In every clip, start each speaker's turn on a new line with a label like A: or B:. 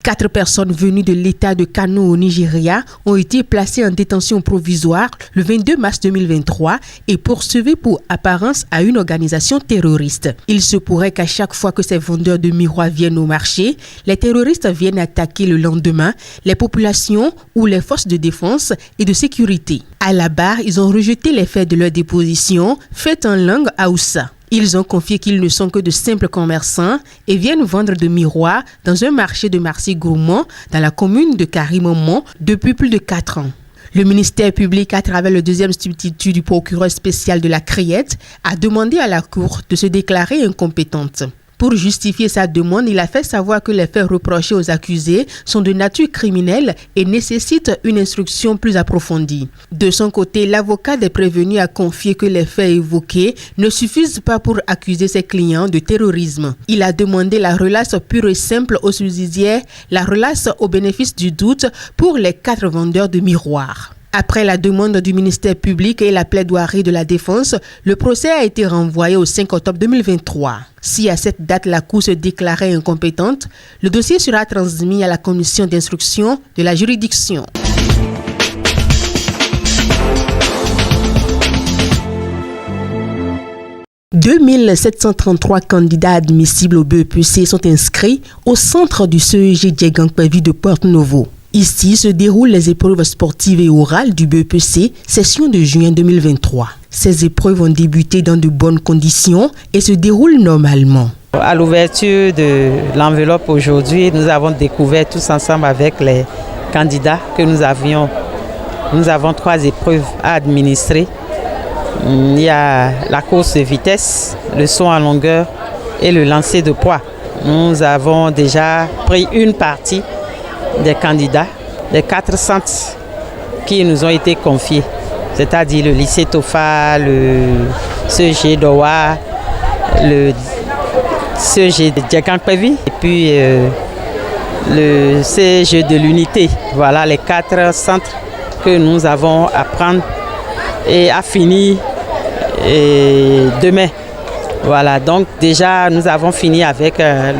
A: 4 personnes venues de l'État de Kano au Nigeria ont été placées en détention provisoire le 22 mars 2023 et poursuivies pour apparence à une organisation terroriste. Il se pourrait qu'à chaque fois que ces vendeurs de miroirs viennent au marché, les terroristes viennent attaquer le lendemain les populations ou les forces de défense et de sécurité. À la barre, ils ont rejeté les faits de leur déposition faite en langue Hausa. Ils ont confié qu'ils ne sont que de simples commerçants et viennent vendre de miroirs dans un marché de Marcy-Gourmand dans la commune de Karimomon depuis plus de 4 ans. Le ministère public, à travers le deuxième substitut du procureur spécial de la Criette, a demandé à la Cour de se déclarer incompétente. Pour justifier sa demande, il a fait savoir que les faits reprochés aux accusés sont de nature criminelle et nécessitent une instruction plus approfondie. De son côté, l'avocat des prévenus a confié que les faits évoqués ne suffisent pas pour accuser ses clients de terrorisme. Il a demandé la relace pure et simple aux subsidiaires, la relace au bénéfice du doute pour les 4 vendeurs de miroirs. Après la demande du ministère public et la plaidoirie de la défense, le procès a été renvoyé au 5 octobre 2023. Si à cette date la Cour se déclarait incompétente, le dossier sera transmis à la commission d'instruction de la juridiction. « 2733 candidats admissibles au BEPC sont inscrits au centre du CEG Djegangpevi de Porto-Novo. Ici se déroulent les épreuves sportives et orales du BEPC, session de juin 2023. Ces épreuves ont débuté dans de bonnes conditions et se déroulent normalement.
B: À l'ouverture de l'enveloppe aujourd'hui, nous avons découvert tous ensemble avec les candidats que nous avons 3 épreuves à administrer. Il y a la course de vitesse, le saut en longueur et le lancer de poids. Nous avons déjà pris une partie des candidats des 4 centres qui nous ont été confiés, c'est-à-dire le lycée Tofa, le CEG d'Owa, le CEG de Djegangpevi et puis le CEG de l'Unité. Voilà les 4 centres que nous avons à prendre et à finir demain. Voilà, donc déjà nous avons fini avec un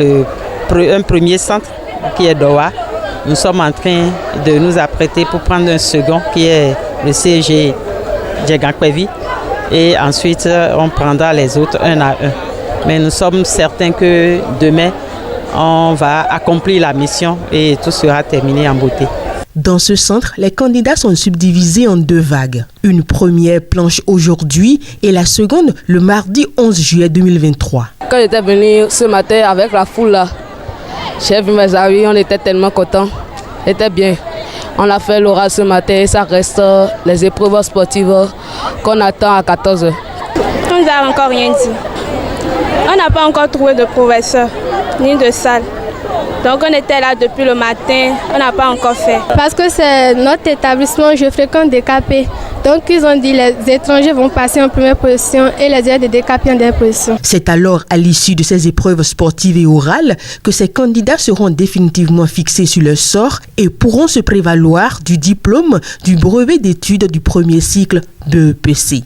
B: premier centre qui est d'Owa. Nous sommes en train de nous apprêter pour prendre un second qui est le CEG Djegangpevi et ensuite on prendra les autres un à un. Mais nous sommes certains que demain on va accomplir la mission et tout sera terminé en beauté.
A: Dans ce centre, les candidats sont subdivisés en 2 vagues. Une première planche aujourd'hui et la seconde le mardi 11 juillet 2023.
C: Quand j'étais venu ce matin avec la foule là, j'ai vu mes amis, on était tellement contents. C'était bien. On a fait l'oral ce matin et ça reste les épreuves sportives qu'on attend à 14h.
D: On nous a encore rien dit. On n'a pas encore trouvé de professeur ni de salle. Donc on était là depuis le matin, on n'a pas encore fait.
E: Parce que c'est notre établissement, je fréquente DKP. Donc ils ont dit les étrangers vont passer en première position et les élèves de DKP en dernière position.
A: C'est alors à l'issue de ces épreuves sportives et orales que ces candidats seront définitivement fixés sur leur sort et pourront se prévaloir du diplôme du brevet d'études du premier cycle BEPC.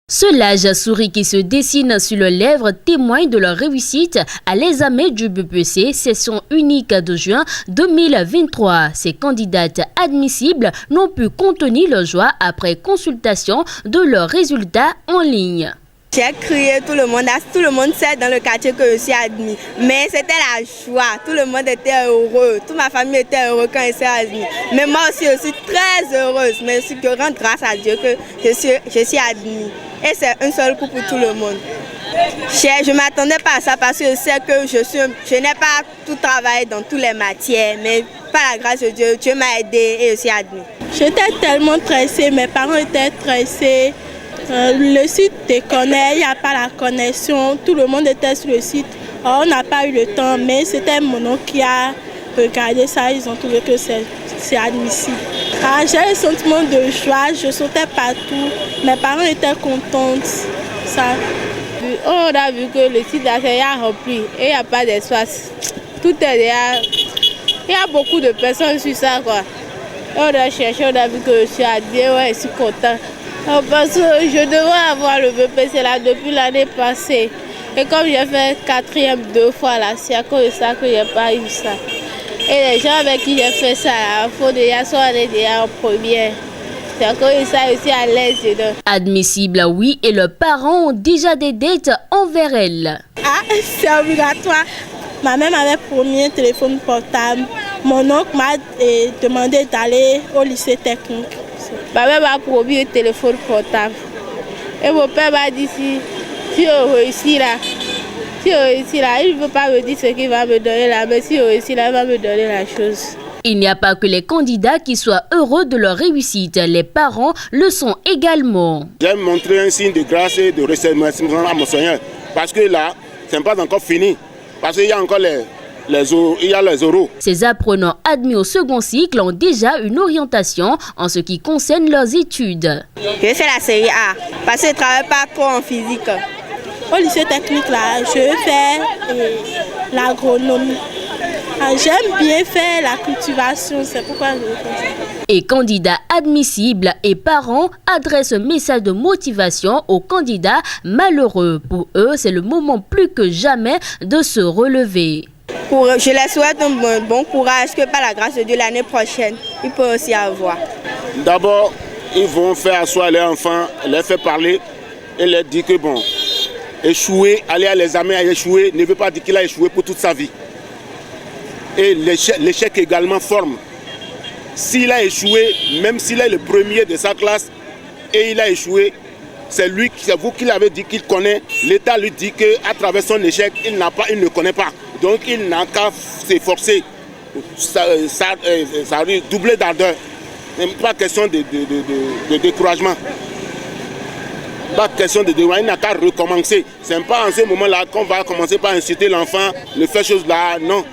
F: Ce large souris qui se dessine sur leurs lèvres témoigne de leur réussite à l'examen du BEPC, session unique de juin 2023. Ces candidates admissibles n'ont pu contenir leur joie après consultation de leurs résultats en ligne.
G: J'ai crié, tout le monde sait dans le quartier que je suis admise. Mais c'était la joie, tout le monde était heureux, toute ma famille était heureuse quand je suis admise. Mais moi aussi, je suis très heureuse, mais je rends grâce à Dieu que je suis admise. Et c'est un seul coup pour tout le monde. Je ne m'attendais pas à ça parce que je sais que je n'ai pas tout travaillé dans toutes les matières, mais par la grâce de Dieu, Dieu m'a aidé et je suis admise.
H: J'étais tellement stressée, mes parents étaient stressés. Le site te connaît, il n'y a pas la connexion, tout le monde était sur le site. Alors, on n'a pas eu le temps, mais c'était mon oncle qui a regardé ça, ils ont trouvé que c'est admissible. J'ai un sentiment de joie, je sautais partout, mes parents étaient contents.
I: On a vu que le site est rempli et il n'y a pas d'espace. Tout est déjà. Il y a beaucoup de personnes sur ça, quoi. On a cherché, on a vu que je suis admis, ouais, je suis content. Parce que je devrais avoir le BPC là depuis l'année passée. Et comme j'ai fait 4e 2 fois là, c'est à cause de ça que je n'ai pas eu ça. Et les gens avec qui j'ai fait ça, il faut déjà soit déjà en première. C'est à cause de ça aussi à l'aise dedans.
F: Admissible, oui, et leurs parents ont déjà des dettes envers elle.
H: Ah, c'est obligatoire. Ma mère m'avait promis un téléphone portable. Mon oncle m'a demandé d'aller au lycée technique.
I: Ma mère m'a promis un téléphone portable. Et mon père m'a dit si je réussis là, il ne veut pas me dire ce qu'il va me donner là, mais si je réussis là, il va me donner la chose.
F: Il n'y a pas que les candidats qui soient heureux de leur réussite, les parents le sont également.
J: J'ai montré un signe de grâce et de remerciement à mon Seigneur, parce que là, ce n'est pas encore fini, parce qu'il y a encore les oraux.
F: Ces apprenants admis au second cycle ont déjà une orientation en ce qui concerne leurs études.
G: Je fais la série A, parce que je ne travaille pas trop en physique.
H: Au lycée technique, là, je vais faire l'agronomie. J'aime bien faire la cultivation, c'est pourquoi je veux faire ça.
F: Et candidats admissibles et parents adressent un message de motivation aux candidats malheureux. Pour eux, c'est le moment plus que jamais de se relever.
G: Je les souhaite un bon courage, que par la grâce de Dieu l'année prochaine, ils peuvent aussi avoir.
J: D'abord, ils vont faire asseoir les enfants, les faire parler et leur dire que bon, échouer, aller à l'examen à échouer ne veut pas dire qu'il a échoué pour toute sa vie. Et l'échec également forme. S'il a échoué, même s'il est le premier de sa classe et il a échoué, c'est vous qui l'avez dit qu'il connaît. L'État lui dit qu'à travers son échec, il ne connaît pas. Donc il n'a qu'à s'efforcer. Ça doubler d'ardeur. Pas question de découragement. Pas question de découragement, il n'a qu'à recommencer. Ce n'est pas en ce moment-là qu'on va commencer par inciter l'enfant, le faire chose là, non.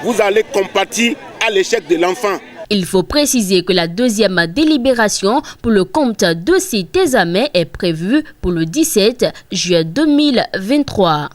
J: Vous allez compatir à l'échec de l'enfant.
F: Il faut préciser que la deuxième délibération pour le compte de cet examen est prévue pour le 17 juillet 2023.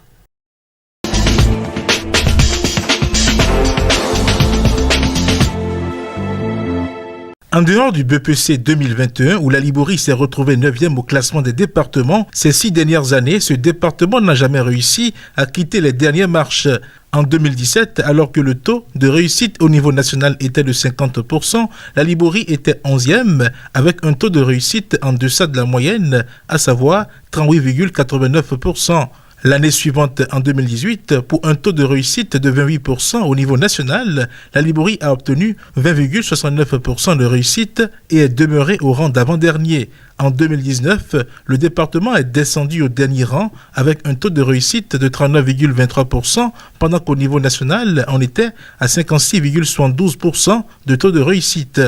K: En dehors du BPC 2021, où la Liborie s'est retrouvée 9e au classement des départements, ces 6 dernières années, ce département n'a jamais réussi à quitter les dernières marches. En 2017, alors que le taux de réussite au niveau national était de 50%, la Liborie était 11e, avec un taux de réussite en deçà de la moyenne, à savoir 38,89%. L'année suivante, en 2018, pour un taux de réussite de 28% au niveau national, la Liborie a obtenu 20,69% de réussite et est demeurée au rang d'avant-dernier. En 2019, le département est descendu au dernier rang avec un taux de réussite de 39,23%, pendant qu'au niveau national, on était à 56,72% de taux de réussite.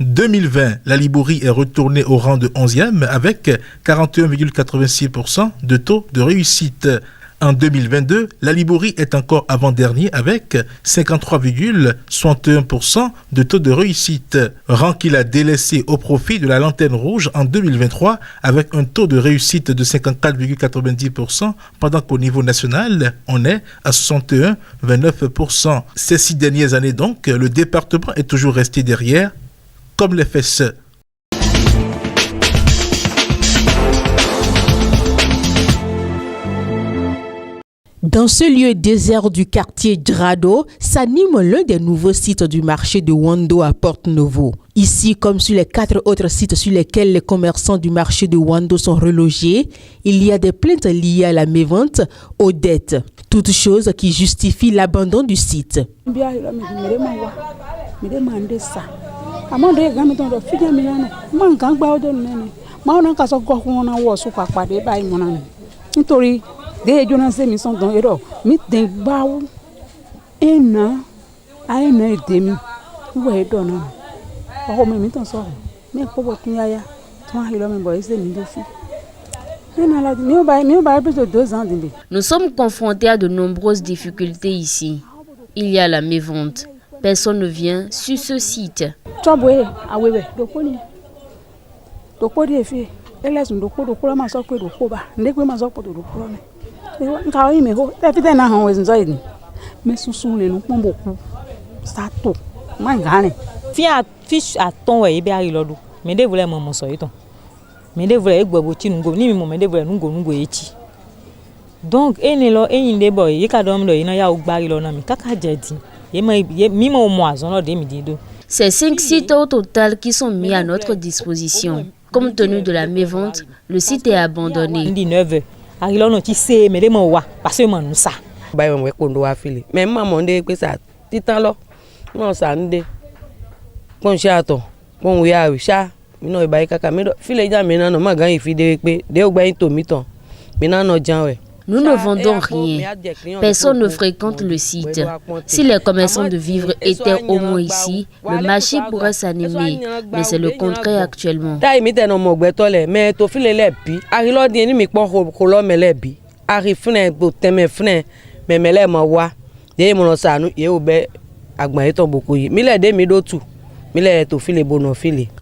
K: 2020, la Liborie est retournée au rang de 11e avec 41,86% de taux de réussite. En 2022, la Liborie est encore avant-dernier avec 53,61% de taux de réussite, rang qu'il a délaissé au profit de la Lanterne Rouge en 2023 avec un taux de réussite de 54,90%, pendant qu'au niveau national, on est à 61,29%. Ces 6 dernières années donc, le département est toujours resté derrière, comme les fesses.
A: Dans ce lieu désert du quartier Drado, s'anime l'un des nouveaux sites du marché de Wando à Porte-Novo. Ici, comme sur les 4 autres sites sur lesquels les commerçants du marché de Wando sont relogés, il y a des plaintes liées à la mévente, aux dettes. Toutes choses qui justifient l'abandon du site.
L: Des journalistes mi sont dans l'Europe. Mi t'envoie un an et demi. Où est donné? Oh mais mi t'en sors. Mais pour votre niaya, toi il a même boyé c'est mi défi.
F: Nous sommes confrontés à de nombreuses difficultés ici. Il y a la mévente. Personne ne vient sur ce site.
M: Donc
F: c'est 5 sites au total qui sont mis à notre disposition. Compte tenu de la mévente, le site est abandonné. Nous ne vendons rien. Personne ne fréquente le site. Si les commerçants de vivres étaient au moins ici, le marché pourrait s'animer. Mais c'est le contraire actuellement.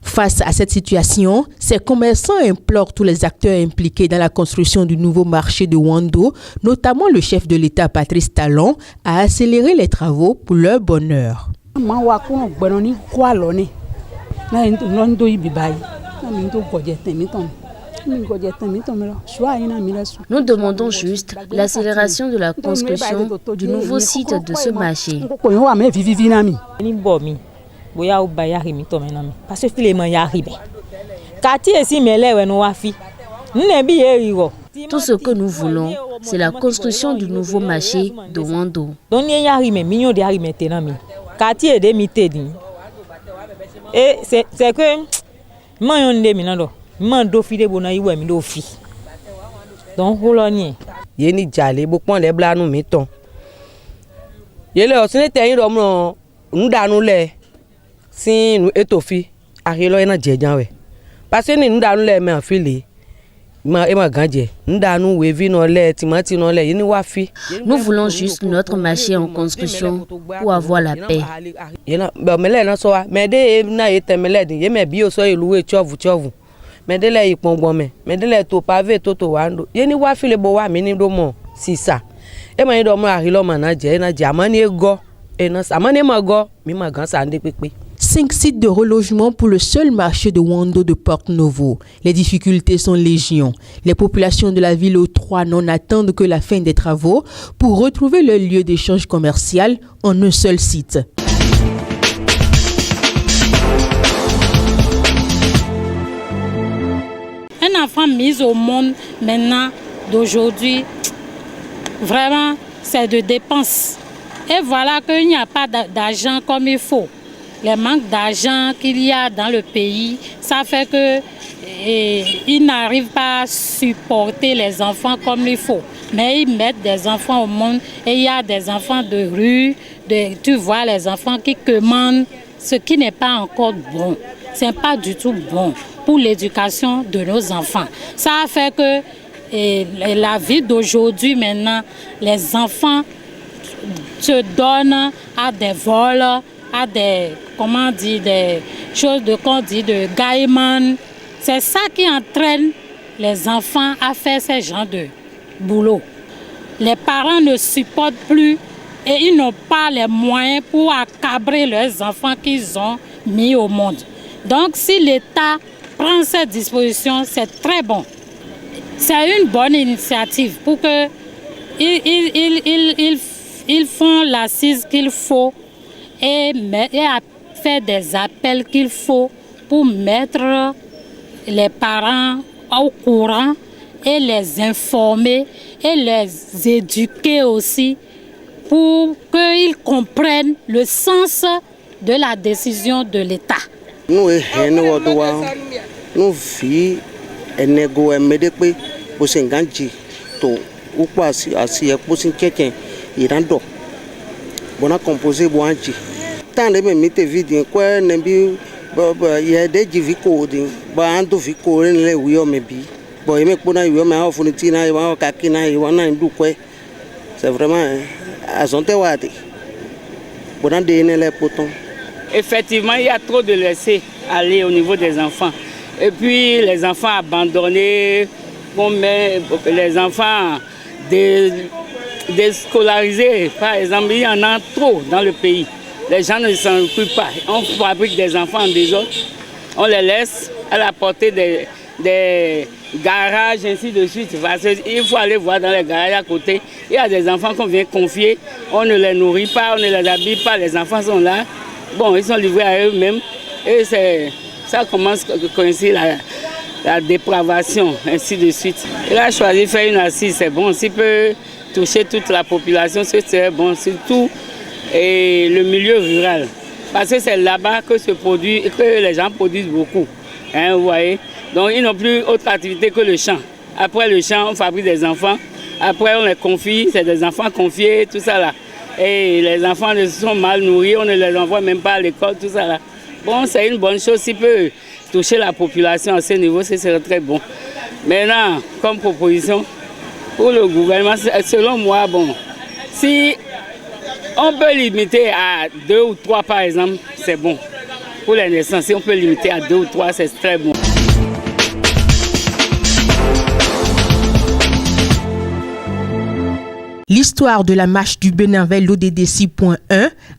A: Face à cette situation, ces commerçants implorent tous les acteurs impliqués dans la construction du nouveau marché de Wando, notamment le chef de l'État Patrice Talon, à accélérer les travaux pour leur bonheur.
F: Nous demandons juste l'accélération de la construction du nouveau site de ce marché. Tout ce que nous voulons, c'est la construction du nouveau marché de Wando.
M: Et c'est que donc yeni jale bo pon le blanu mi ton yele o sine teyin ro mo ndanu le sin etofi arilo ina jejan we parce ni ndanu le me afile ma e ma ganje ndanu we vi no le timati no le yini wa fi.
F: Nous voulons juste notre marché en construction pour avoir la paix.
M: Yena ba mele na so wa me de na yetemele din ye me bi o so iluwe chovu medele ipongbon me medele to pave to wando yeni wa file bo wa mi ni do mo sisa e ma ni do mo arilo manager na jamani ego e na samani ma go mi ma gan sande pepe.
A: 5 sites de relogement pour le seul marché de Wando de Porto Novo. Les difficultés sont légion. Les populations de la ville aux 3 non attendent que la fin des travaux pour retrouver leur lieu d'échange commercial en un seul site.
N: Un enfant mis au monde maintenant, d'aujourd'hui, vraiment, c'est de dépenses. Et voilà qu'il n'y a pas d'argent comme il faut. Le manque d'argent qu'il y a dans le pays, ça fait qu'ils n'arrivent pas à supporter les enfants comme il faut. Mais ils mettent des enfants au monde et il y a des enfants de rue, tu vois les enfants qui commandent, ce qui n'est pas encore bon. Ce n'est pas du tout bon pour l'éducation de nos enfants. Ça a fait que la vie d'aujourd'hui maintenant, les enfants se donnent à des vols, à des, comment dire, des choses de gaiement. C'est ça qui entraîne les enfants à faire ce genre de boulot. Les parents ne supportent plus et ils n'ont pas les moyens pour accabrer leurs enfants qu'ils ont mis au monde. Donc si l'État prend cette disposition, c'est très bon. C'est une bonne initiative pour que ils font l'assise qu'il faut et faire des appels qu'il faut pour mettre les parents au courant et les informer et les éduquer aussi pour qu'ils comprennent le sens de la décision de l'État.
O: Nous vi enego emedepe bosenganji to ukwa asi ekposin keken irando bona composé boanji tant le mete vidi kwa nembi ya de jiviko din ba ando viko le wiyo mebi bo yeme pona wiyo me ha funiti na wa kakina yi wana ndu kwe c'est vraiment azonte wati bona de ne le poton.
P: Effectivement, il y a trop de laisser aller au niveau des enfants. Et puis les enfants abandonnés, les enfants déscolarisés, par exemple, il y en a trop dans le pays. Les gens ne s'en occupent pas. On fabrique des enfants en désordre, on les laisse à la portée des garages, ainsi de suite. Parce qu'il faut aller voir dans les garages à côté. Il y a des enfants qu'on vient confier, on ne les nourrit pas, on ne les habille pas, les enfants sont là. Bon, ils sont livrés à eux-mêmes. Et ça commence à coïncider la dépravation, ainsi de suite. Il a choisi de faire une assise, c'est bon. S'il peut toucher toute la population, c'est bon, surtout et le milieu rural. Parce que c'est là-bas que les gens produisent beaucoup. Hein, vous voyez? Donc ils n'ont plus autre activité que le champ. Après le champ, on fabrique des enfants. Après on les confie, c'est des enfants confiés, tout ça là. Et les enfants sont mal nourris, on ne les envoie même pas à l'école, tout ça là. Bon, c'est une bonne chose, s'il peut toucher la population à ce niveau, ce serait très bon. Maintenant, comme proposition, pour le gouvernement, selon moi, bon, si on peut limiter à 2 ou 3 par exemple, c'est bon. Pour les naissances, si on peut limiter à 2 ou 3, c'est très bon.
A: L'histoire de la marche du Bénin vers l'ODD 6.1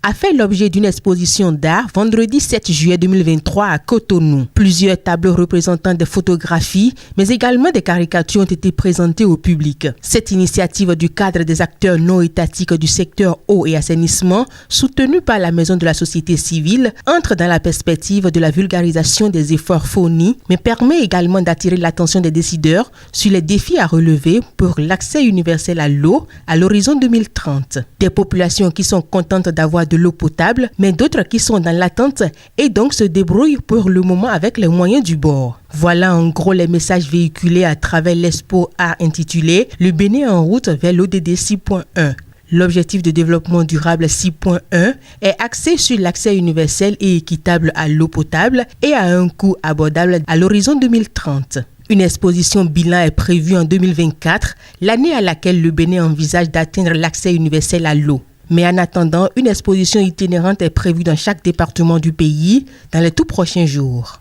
A: a fait l'objet d'une exposition d'art vendredi 7 juillet 2023 à Cotonou. Plusieurs tableaux représentant des photographies, mais également des caricatures ont été présentées au public. Cette initiative du cadre des acteurs non étatiques du secteur eau et assainissement, soutenue par la Maison de la société civile, entre dans la perspective de la vulgarisation des efforts fournis, mais permet également d'attirer l'attention des décideurs sur les défis à relever pour l'accès universel à l'eau à l'horizon 2030. Des populations qui sont contentes d'avoir de l'eau potable, mais d'autres qui sont dans l'attente et donc se débrouillent pour le moment avec les moyens du bord. Voilà en gros les messages véhiculés à travers l'expo art intitulé « Le Bénin en route vers l'ODD 6.1 ». L'objectif de développement durable 6.1 est axé sur l'accès universel et équitable à l'eau potable et à un coût abordable à l'horizon 2030. Une exposition bilan est prévue en 2024, l'année à laquelle le Bénin envisage d'atteindre l'accès universel à l'eau. Mais en attendant, une exposition itinérante est prévue dans chaque département du pays dans les tout prochains jours.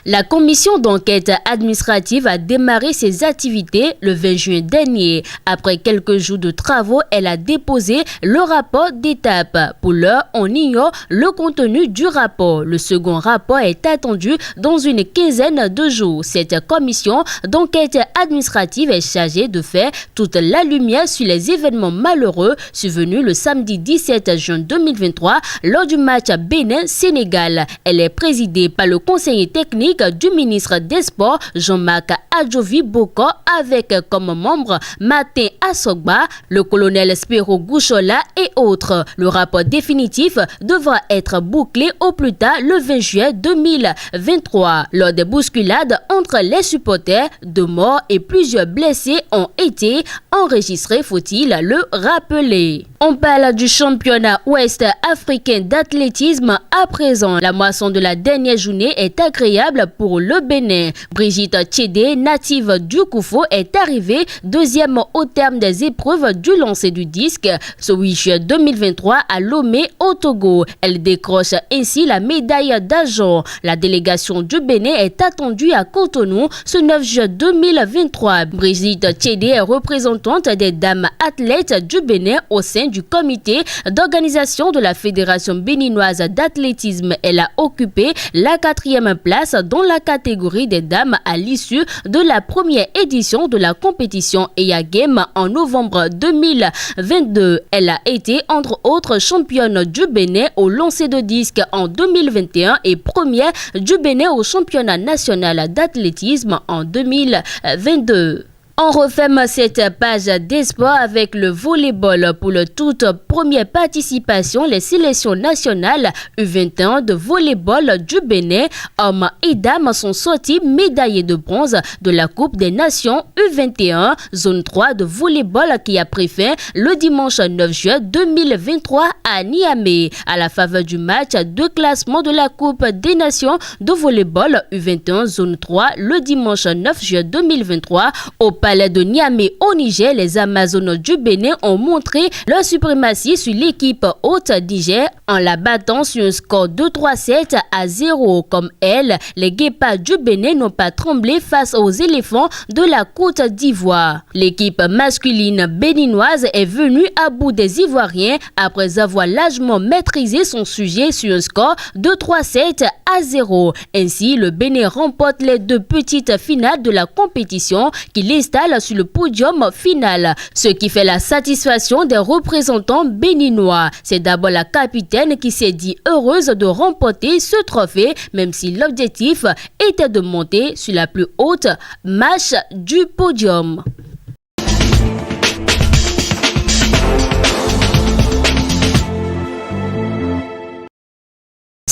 F: La commission d'enquête administrative a démarré ses activités le 20 juin dernier. Après quelques jours de travaux, elle a déposé le rapport d'étape. Pour l'heure, on ignore le contenu du rapport. Le second rapport est attendu dans une quinzaine de jours. Cette commission d'enquête administrative est chargée de faire toute la lumière sur les événements malheureux survenus le samedi 17 juin 2023 lors du match Bénin-Sénégal. Elle est présidée par le conseiller technique du ministre des Sports Jean-Marc Adjovi Boko avec comme membre Martin Assogba, le colonel Spiro Gouchola et autres. Le rapport définitif devra être bouclé au plus tard le 20 juillet 2023. Lors des bousculades entre les supporters, 2 morts et plusieurs blessés ont été enregistrés, faut-il le rappeler. On parle du championnat ouest africain d'athlétisme à présent. La moisson de la dernière journée est agréable pour le Bénin. Brigitte Tchédé, native du Koufo, est arrivée deuxième au terme des épreuves du lancer du disque ce 8 juillet 2023 à Lomé au Togo. Elle décroche ainsi la médaille d'argent. La délégation du Bénin est attendue à Cotonou ce 9 juillet 2023. Brigitte Tchédé est représentante des dames athlètes du Bénin au sein du comité d'organisation de la Fédération béninoise d'athlétisme. Elle a occupé la 4e place dans la catégorie des dames à l'issue de la première édition de la compétition EA Game en novembre 2022. Elle a été entre autres championne du Bénin au lancer de disque en 2021 et première du Bénin au championnat national d'athlétisme en 2022. On referme cette page des sports avec le volleyball. Pour la toute première participation, les sélections nationales U21 de volleyball du Bénin, hommes et dames, sont sortis médaillés de bronze de la Coupe des Nations U21, zone 3 de volleyball qui a pris fin le dimanche 9 juillet 2023 à Niamey. À la faveur du match de classement de la Coupe des Nations de volleyball U21, zone 3, le dimanche 9 juillet 2023 au palais de Niamey au Niger, les Amazones du Bénin ont montré leur suprématie sur l'équipe haute Niger en la battant sur un score de 3-7-0. Comme elle, les guépards du Bénin n'ont pas tremblé face aux éléphants de la Côte d'Ivoire. L'équipe masculine béninoise est venue à bout des Ivoiriens après avoir largement maîtrisé son sujet sur un score de 3-7-0. Ainsi, le Bénin remporte les 2 petites finales de la compétition qui l'installe sur le podium final. Ce qui fait la satisfaction des représentants béninois. C'est d'abord la capitaine qui s'est dit heureuse de remporter ce trophée, même si l'objectif était de monter sur la plus haute marche du podium.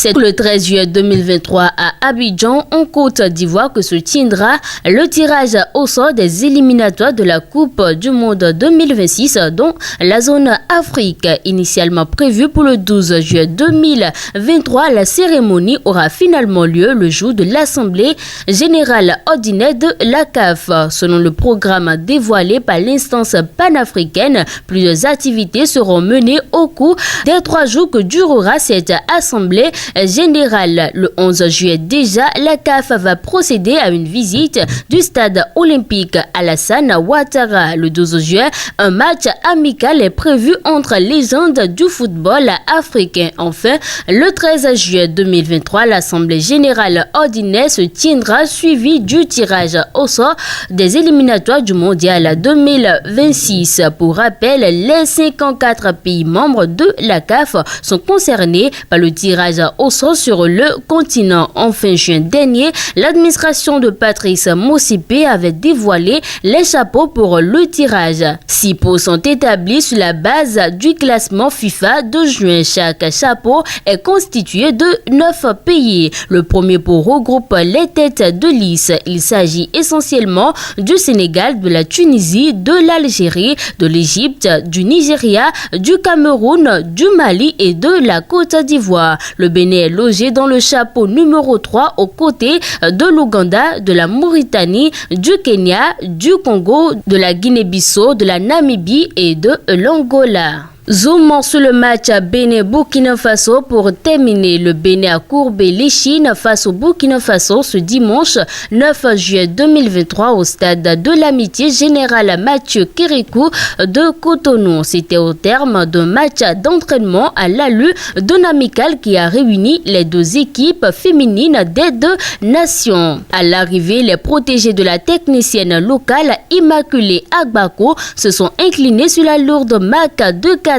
F: C'est le 13 juillet 2023 à Abidjan, en Côte d'Ivoire, que se tiendra le tirage au sort des éliminatoires de la Coupe du Monde 2026, dont la zone Afrique. Initialement prévue pour le 12 juillet 2023, la cérémonie aura finalement lieu le jour de l'Assemblée générale ordinaire de la CAF. Selon le programme dévoilé par l'instance panafricaine, plusieurs activités seront menées au cours des 3 jours que durera cette Assemblée générale. Le 11 juillet déjà, la CAF va procéder à une visite du stade olympique Alassane Ouattara. Le 12 juillet, un match amical est prévu entre légendes du football africain. Enfin, le 13 juillet 2023, l'Assemblée générale ordinaire se tiendra suivie du tirage au sort des éliminatoires du Mondial 2026. Pour rappel, les 54 pays membres de la CAF sont concernés par le tirage au sort sur le continent. En fin juin dernier, l'administration de Patrice Motsepe avait dévoilé les chapeaux pour le tirage. 6 pots sont établis sur la base du classement FIFA de juin. Chaque chapeau est constitué de 9 pays. Le premier pot regroupe les têtes de liste. Il s'agit essentiellement du Sénégal, de la Tunisie, de l'Algérie, de l'Égypte, du Nigeria, du Cameroun, du Mali et de la Côte d'Ivoire. Le Bénin est logé dans le chapeau numéro 3 aux côtés de l'Ouganda, de la Mauritanie, du Kenya, du Congo, de la Guinée-Bissau, de la Namibie et de l'Angola. Zoomons sur le match Bénin-Burkina Faso pour terminer. Le Bénin a courbé l'échine face au Burkina Faso ce dimanche 9 juillet 2023 au stade de l'Amitié Général Mathieu Kérékou de Cotonou. C'était au terme d'un match d'entraînement à l'allure d'un amical qui a réuni les 2 équipes féminines des 2 nations. À l'arrivée, les protégés de la technicienne locale Immaculée Agbako se sont inclinés sur la lourde marque de 4-1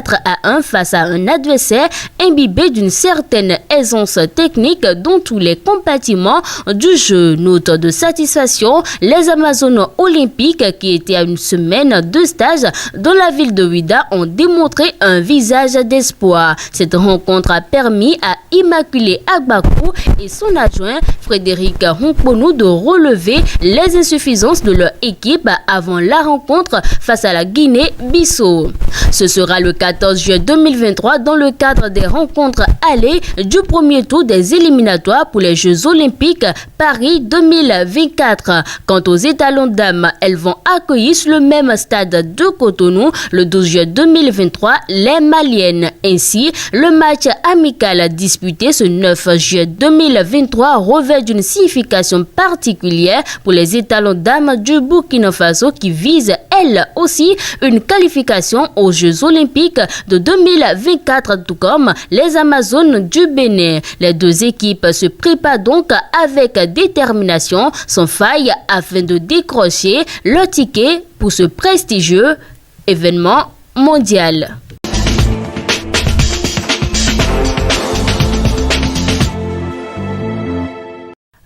F: face à un adversaire imbibé d'une certaine aisance technique dans tous les compartiments du jeu. Note de satisfaction, les Amazones olympiques qui étaient à une semaine de stage dans la ville de Ouidah ont démontré un visage d'espoir. Cette rencontre a permis à Immaculée Agbakou et son adjoint Frédéric Honkponou de relever les insuffisances de leur équipe avant la rencontre face à la Guinée-Bissau. Ce sera le 14 juillet 2023 dans le cadre des rencontres allées du premier tour des éliminatoires pour les Jeux Olympiques Paris 2024. Quant aux étalons dames, elles vont accueillir sur le même stade de Cotonou le 12 juillet 2023 les Maliennes. Ainsi, le match amical disputé ce 9 juillet 2023 revêt d'une signification particulière pour les étalons dames du Burkina Faso qui visent elles aussi une qualification aux Jeux Olympiques de 2024, tout comme les Amazones du Bénin. Les 2 équipes se préparent donc avec détermination, sans faille, afin de décrocher le ticket pour ce prestigieux événement mondial.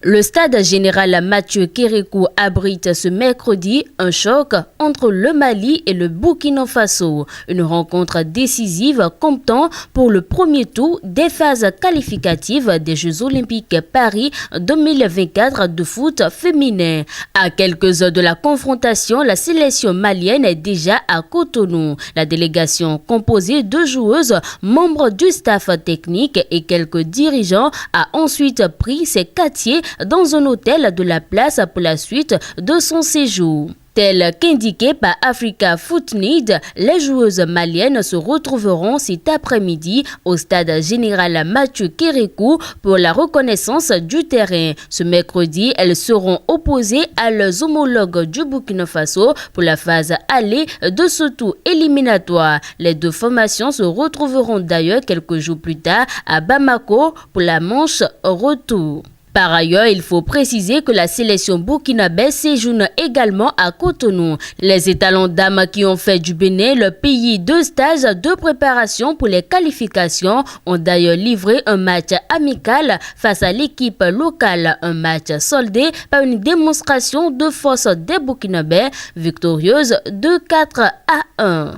F: Le stade général Mathieu Kérékou abrite ce mercredi un choc entre le Mali et le Burkina Faso. Une rencontre décisive comptant pour le premier tour des phases qualificatives des Jeux Olympiques Paris 2024 de foot féminin. À quelques heures de la confrontation, la sélection malienne est déjà à Cotonou. La délégation, composée de joueuses, membres du staff technique et quelques dirigeants, a ensuite pris ses quartiers dans un hôtel de la place pour la suite de son séjour. Tel qu'indiqué par Africa Foot Need, les joueuses maliennes se retrouveront cet après-midi au stade général Mathieu Kérékou pour la reconnaissance du terrain. Ce mercredi, elles seront opposées à leurs homologues du Burkina Faso pour la phase aller de ce tour éliminatoire. Les deux formations se retrouveront d'ailleurs quelques jours plus tard à Bamako pour la manche retour. Par ailleurs, il faut préciser que la sélection burkinabé séjourne également à Cotonou. Les étalons dames qui ont fait du Bénin le pays de stage de préparation pour les qualifications ont d'ailleurs livré un match amical face à l'équipe locale. Un match soldé par une démonstration de force des Burkinabés victorieuse de 4-1.